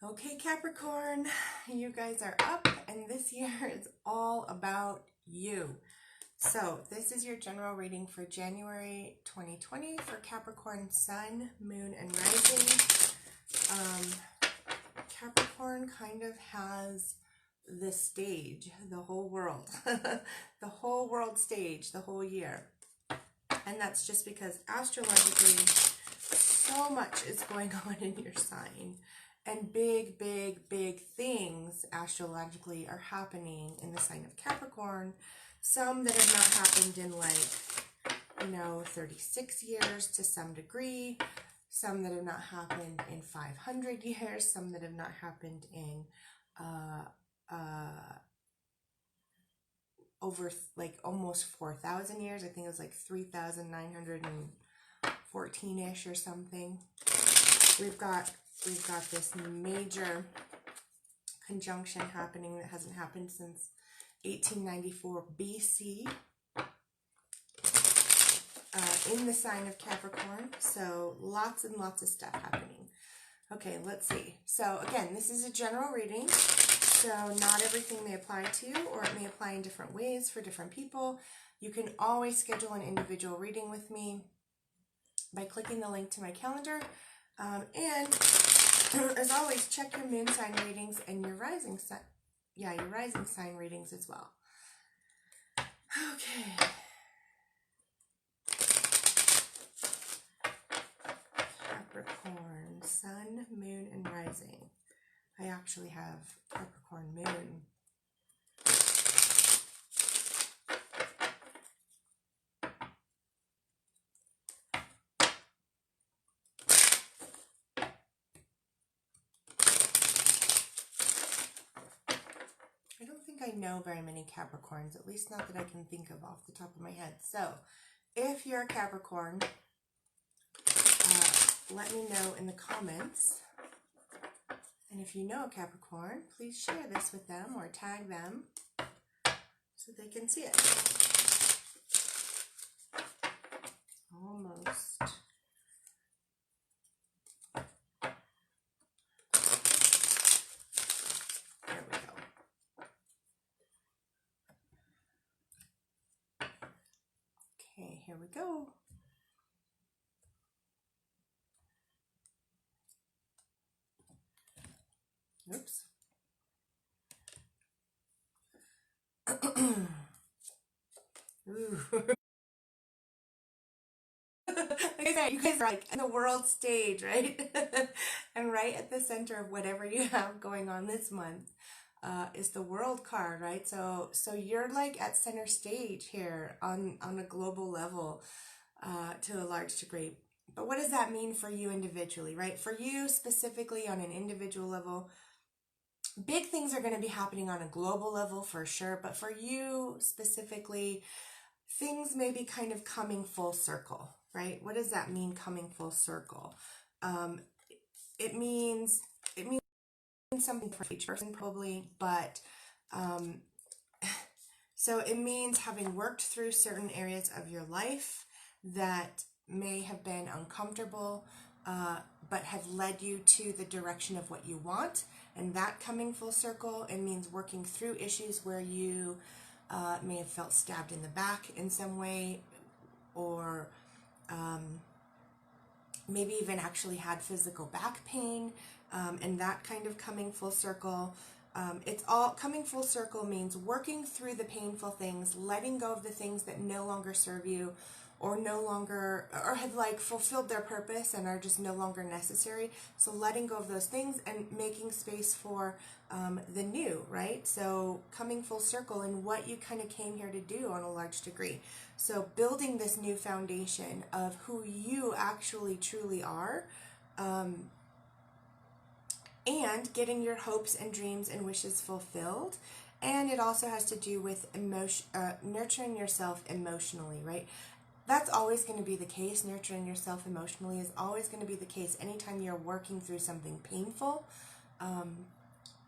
Okay, Capricorn, you guys are up, and this year is all about you. So, this is your general reading for January 2020 for Capricorn Sun, Moon, and Rising. Capricorn kind of has the stage, the whole world, the whole world stage, the whole year. And that's just because astrologically, so much is going on in your sign. And big, big, big things astrologically are happening in the sign of Capricorn. Some that have not happened in 36 years to some degree. Some that have not happened in 500 years. Some that have not happened in over like almost 4,000 years. I think it was like 3,914-ish or something. We've got this major conjunction happening that hasn't happened since 1894 BC in the sign of Capricorn. So lots and lots of stuff happening. Okay, let's see. So again, this is a general reading. So not everything may apply to you, or it may apply in different ways for different people. You can always schedule an individual reading with me by clicking the link to my calendar. And as always, check your moon sign readings and your rising sign, your rising sign readings as well. Okay. Capricorn, Sun, Moon, and Rising. I actually have Capricorn Moon. I don't think I know very many Capricorns, at least not that I can think of off the top of my head. So, if you're a Capricorn, let me know in the comments. And if you know a Capricorn, please share this with them or tag them so they can see it. Almost. There we go. Okay, here we go. Oops. Ooh. You guys are like in the world stage, right? And right at the center of whatever you have going on this month is the world card, right? So you're like at center stage here on a global level to a large degree. But what does that mean for you individually, right? For you specifically on an individual level, big things are going to be happening on a global level for sure. But for you specifically, things may be kind of coming full circle, right? What does that mean, coming full circle? It means something for each person probably, but so it means having worked through certain areas of your life that may have been uncomfortable, but have led you to the direction of what you want. And that coming full circle, it means working through issues where you may have felt stabbed in the back in some way, or maybe even actually had physical back pain, and that kind of coming full circle. It's all coming full circle means working through the painful things, letting go of the things that no longer serve you, or no longer, or have like fulfilled their purpose and are just no longer necessary. So letting go of those things and making space for the new, right? So coming full circle in what you kind of came here to do on a large degree. So building this new foundation of who you actually truly are, and getting your hopes and dreams and wishes fulfilled. And it also has to do with nurturing yourself emotionally, right? That's always going to be the case. Nurturing yourself emotionally is always going to be the case anytime you're working through something painful.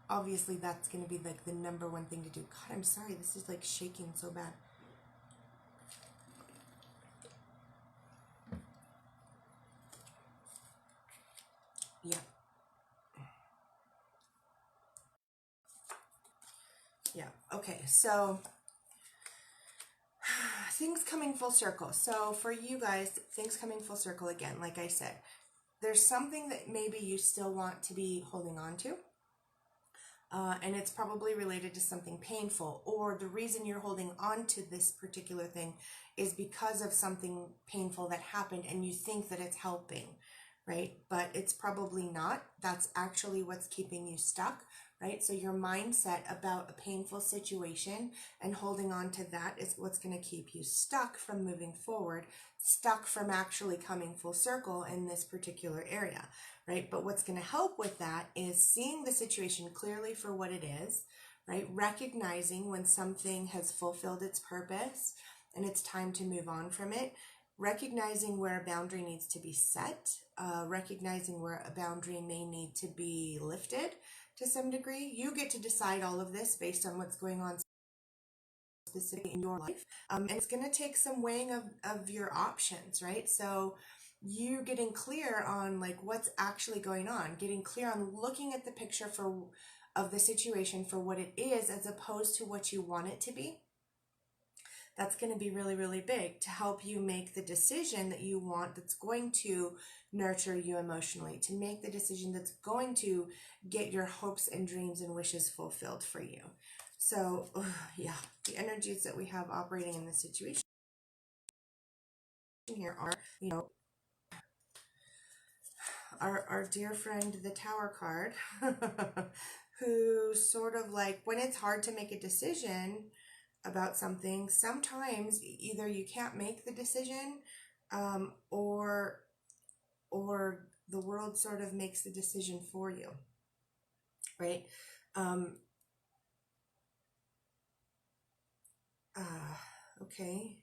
Obviously, that's going to be like the number one thing to do. God, I'm sorry. This is like shaking so bad. Yeah. Okay, so things coming full circle. So for you guys, things coming full circle again, like I said, there's something that maybe you still want to be holding on to. And it's probably related to something painful, or the reason you're holding on to this particular thing is because of something painful that happened and you think that it's helping, right? But it's probably not. That's actually what's keeping you stuck, right? So your mindset about a painful situation and holding on to that is what's going to keep you stuck from moving forward, stuck from actually coming full circle in this particular area, right? But what's going to help with that is seeing the situation clearly for what it is, right? Recognizing when something has fulfilled its purpose and it's time to move on from it. Recognizing where a boundary needs to be set, recognizing where a boundary may need to be lifted to some degree. You get to decide all of this based on what's going on specifically in your life. And it's going to take some weighing of your options, right? So you getting clear on like what's actually going on, getting clear on looking at the picture of the situation for what it is as opposed to what you want it to be. That's going to be really, really big to help you make the decision that you want, that's going to nurture you emotionally, to make the decision that's going to get your hopes and dreams and wishes fulfilled for you. So, yeah, the energies that we have operating in this situation here are, you know, our dear friend, the Tower card, who sort of like, when it's hard to make a decision about something, sometimes either you can't make the decision, or the world sort of makes the decision for you, right? Okay.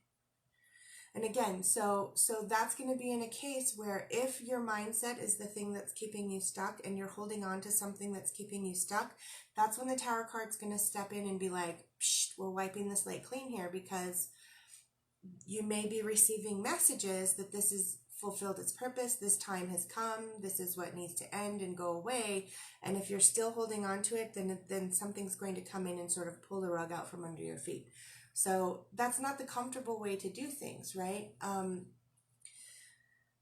And again, so that's going to be in a case where if your mindset is the thing that's keeping you stuck and you're holding on to something that's keeping you stuck, that's when the Tower card's going to step in and be like, psh, we're wiping the slate clean here, because you may be receiving messages that this is fulfilled its purpose, this time has come, this is what needs to end and go away. And if you're still holding on to it, then something's going to come in and sort of pull the rug out from under your feet. So that's not the comfortable way to do things, right?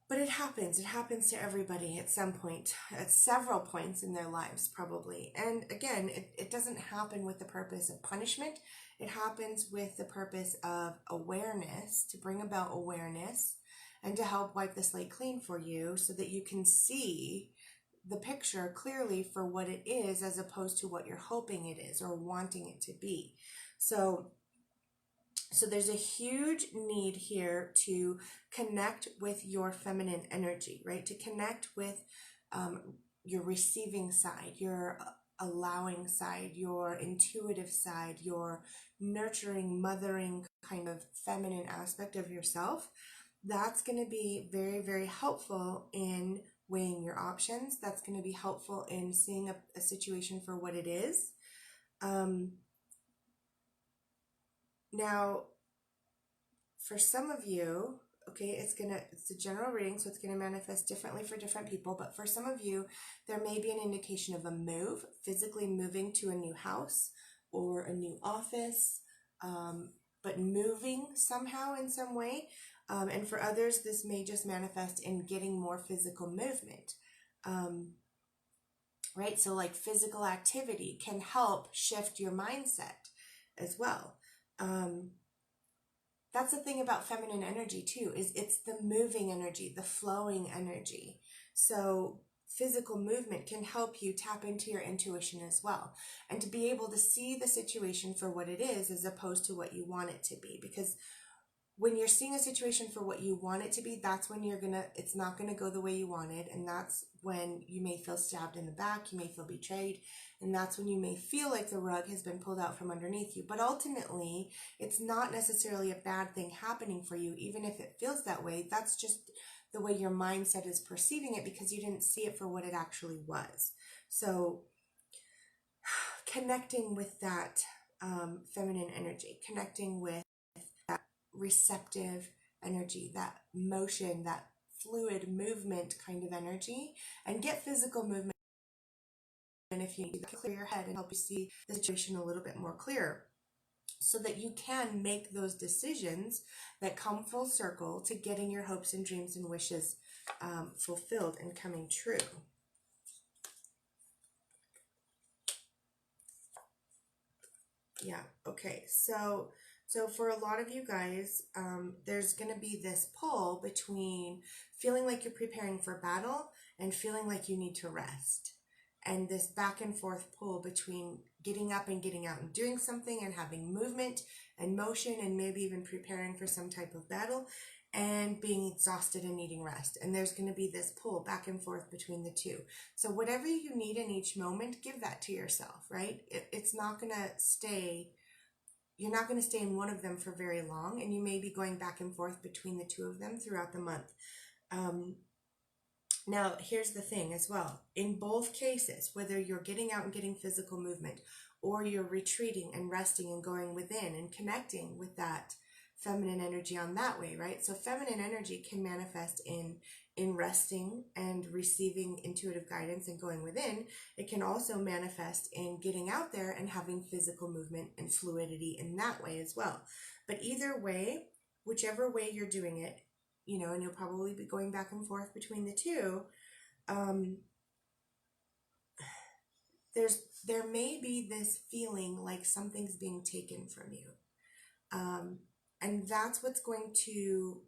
But it happens. It happens to everybody at some point, at several points in their lives, probably. And again, it doesn't happen with the purpose of punishment. It happens with the purpose of awareness, to bring about awareness and to help wipe the slate clean for you so that you can see the picture clearly for what it is as opposed to what you're hoping it is or wanting it to be. So there's a huge need here to connect with your feminine energy, right? To connect with your receiving side, your allowing side, your intuitive side, your nurturing, mothering kind of feminine aspect of yourself. That's going to be very, very helpful in weighing your options. That's going to be helpful in seeing a situation for what it is. Now, for some of you, okay, it's a general reading, so it's going to manifest differently for different people. But for some of you, there may be an indication of a move, physically moving to a new house or a new office, but moving somehow in some way. And for others, this may just manifest in getting more physical movement. Right? So like physical activity can help shift your mindset as well. That's the thing about feminine energy too, is it's the moving energy, the flowing energy. So physical movement can help you tap into your intuition as well, and to be able to see the situation for what it is as opposed to what you want it to be. Because when you're seeing a situation for what you want it to be, that's when it's not gonna go the way you wanted, and that's when you may feel stabbed in the back, you may feel betrayed, and that's when you may feel like the rug has been pulled out from underneath you. But ultimately, it's not necessarily a bad thing happening for you, even if it feels that way. That's just the way your mindset is perceiving it, because you didn't see it for what it actually was. So connecting with that feminine energy, connecting with that receptive energy, that motion, that fluid movement kind of energy, and get physical movement. And if you need to clear your head and help you see the situation a little bit more clear. so that you can make those decisions that come full circle to getting your hopes and dreams and wishes fulfilled and coming true. Yeah, okay. So for a lot of you guys, there's going to be this pull between feeling like you're preparing for battle and feeling like you need to rest. And this back and forth pull between getting up and getting out and doing something and having movement and motion and maybe even preparing for some type of battle and being exhausted and needing rest. And there's going to be this pull back and forth between the two. So whatever you need in each moment, give that to yourself, right? It's not going to stay, you're not going to stay in one of them for very long, and you may be going back and forth between the two of them throughout the month. Now, here's the thing as well. In both cases, whether you're getting out and getting physical movement or you're retreating and resting and going within and connecting with that feminine energy on that way, right? So feminine energy can manifest in resting and receiving intuitive guidance and going within. It can also manifest in getting out there and having physical movement and fluidity in that way as well. But either way, whichever way you're doing it, you know, and you'll probably be going back and forth between the two, there may be this feeling like something's being taken from you. And that's what's going to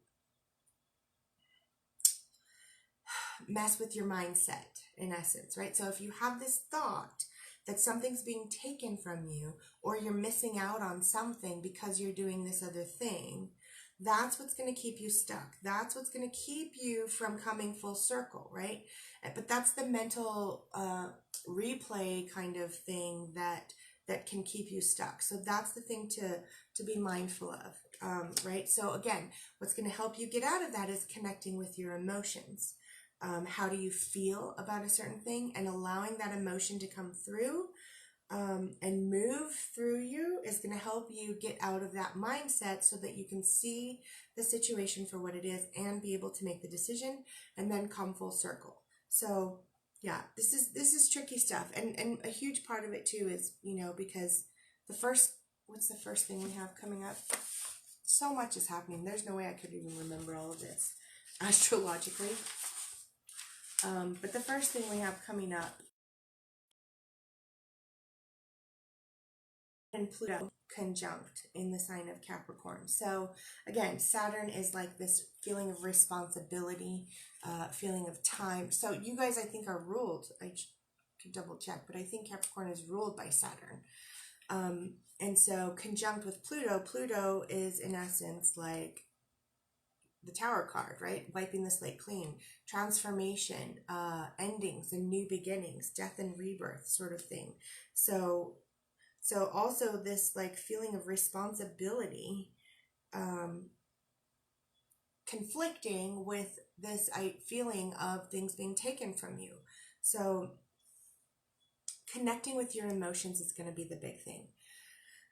mess with your mindset, in essence, right? So if you have this thought that something's being taken from you, or you're missing out on something because you're doing this other thing, that's what's going to keep you stuck. That's what's going to keep you from coming full circle, right? But that's the mental replay kind of thing that can keep you stuck. So that's the thing to be mindful of, right? So again, what's going to help you get out of that is connecting with your emotions. How do you feel about a certain thing, and allowing that emotion to come through and move through you is going to help you get out of that mindset so that you can see the situation for what it is and be able to make the decision and then come full circle. So yeah, this is tricky stuff, and a huge part of it too is, you know, because what's the first thing we have coming up? So much is happening. There's no way I could even remember all of this astrologically. But the first thing we have coming up, and Pluto conjunct in the sign of Capricorn. So again, Saturn is like this feeling of responsibility, feeling of time. So you guys, I think, are ruled, I could double check, but I think Capricorn is ruled by Saturn. And so conjunct with Pluto is in essence like the Tower card, right? Wiping the slate clean, transformation, endings and new beginnings, death and rebirth sort of thing. So also this like feeling of responsibility, conflicting with this feeling of things being taken from you. So connecting with your emotions is going to be the big thing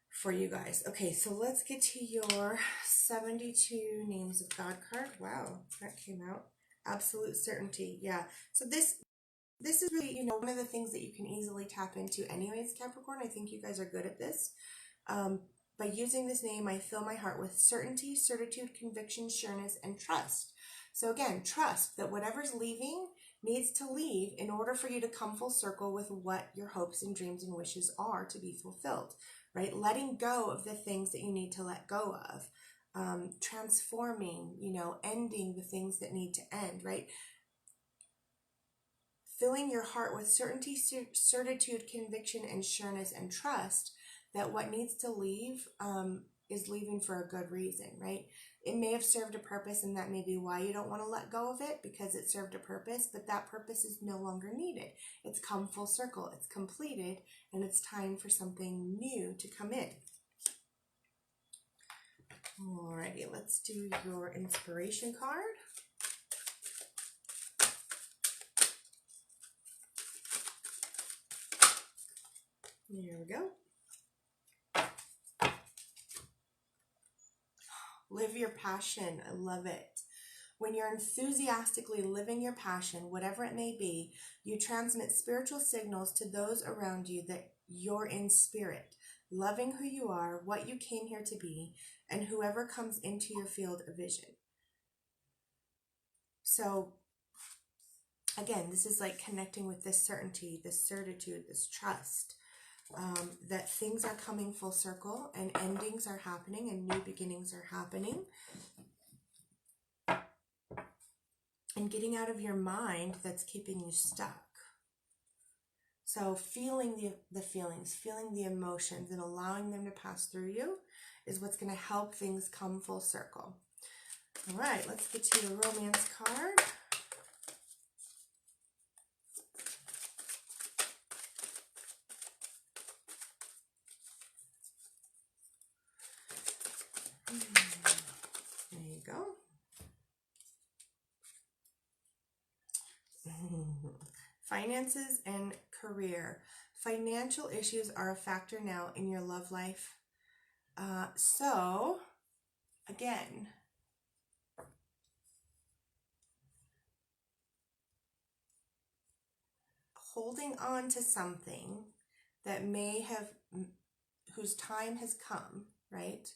for you guys. Okay, so let's get to your 72 names of God card. Wow, that came out. Absolute certainty. Yeah. So this is really, you know, one of the things that you can easily tap into anyways, Capricorn. I think you guys are good at this. By using this name, I fill my heart with certainty, certitude, conviction, sureness, and trust. So again, trust that whatever's leaving needs to leave in order for you to come full circle with what your hopes and dreams and wishes are to be fulfilled, right? Letting go of the things that you need to let go of. Transforming, you know, ending the things that need to end, right? Filling your heart with certainty, certitude, conviction, and sureness and trust that what needs to leave is leaving for a good reason, right? It may have served a purpose, and that may be why you don't want to let go of it, because it served a purpose, but that purpose is no longer needed. It's come full circle, it's completed, and it's time for something new to come in. Alrighty, let's do your inspiration card. There we go. Live your passion. I love it. When you're enthusiastically living your passion, whatever it may be, you transmit spiritual signals to those around you that you're in spirit, loving who you are, what you came here to be, and whoever comes into your field of vision. So again, this is like connecting with this certainty, this certitude, this trust, that things are coming full circle and endings are happening and new beginnings are happening. And getting out of your mind that's keeping you stuck. So feeling the feelings, feeling the emotions and allowing them to pass through you is what's going to help things come full circle. All right, let's get to your romance card. There you go. Finances and career. Financial issues are a factor now in your love life. So, again, holding on to something that may have, whose time has come, right?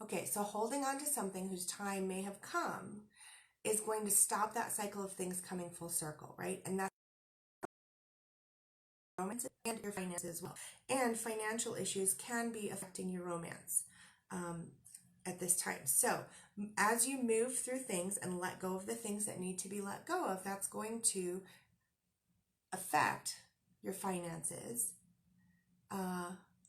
Okay, so holding on to something whose time may have come is going to stop that cycle of things coming full circle, right? And that's romance and your finances as well. And financial issues can be affecting your romance at this time. So as you move through things and let go of the things that need to be let go of, that's going to affect your finances,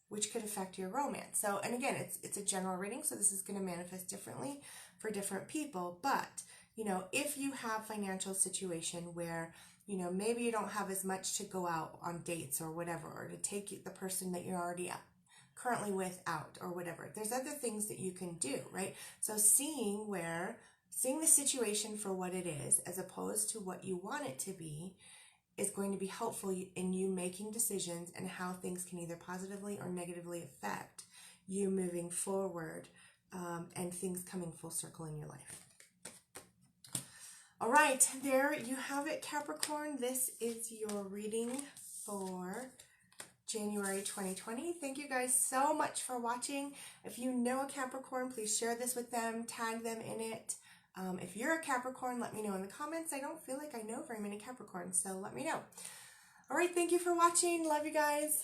which could affect your romance. So, and again, it's a general reading, so this is going to manifest differently for different people. But, you know, if you have financial situation where, you know, maybe you don't have as much to go out on dates or whatever, or to take the person that you're already currently with out or whatever, there's other things that you can do, right? So seeing the situation for what it is as opposed to what you want it to be is going to be helpful in you making decisions and how things can either positively or negatively affect you moving forward, and things coming full circle in your life. All right, there you have it, Capricorn. This is your reading for January 2020. Thank you guys so much for watching. If you know a Capricorn, please share this with them, tag them in it. If you're a Capricorn, let me know in the comments. I don't feel like I know very many Capricorns, so let me know. All right, thank you for watching. Love you guys.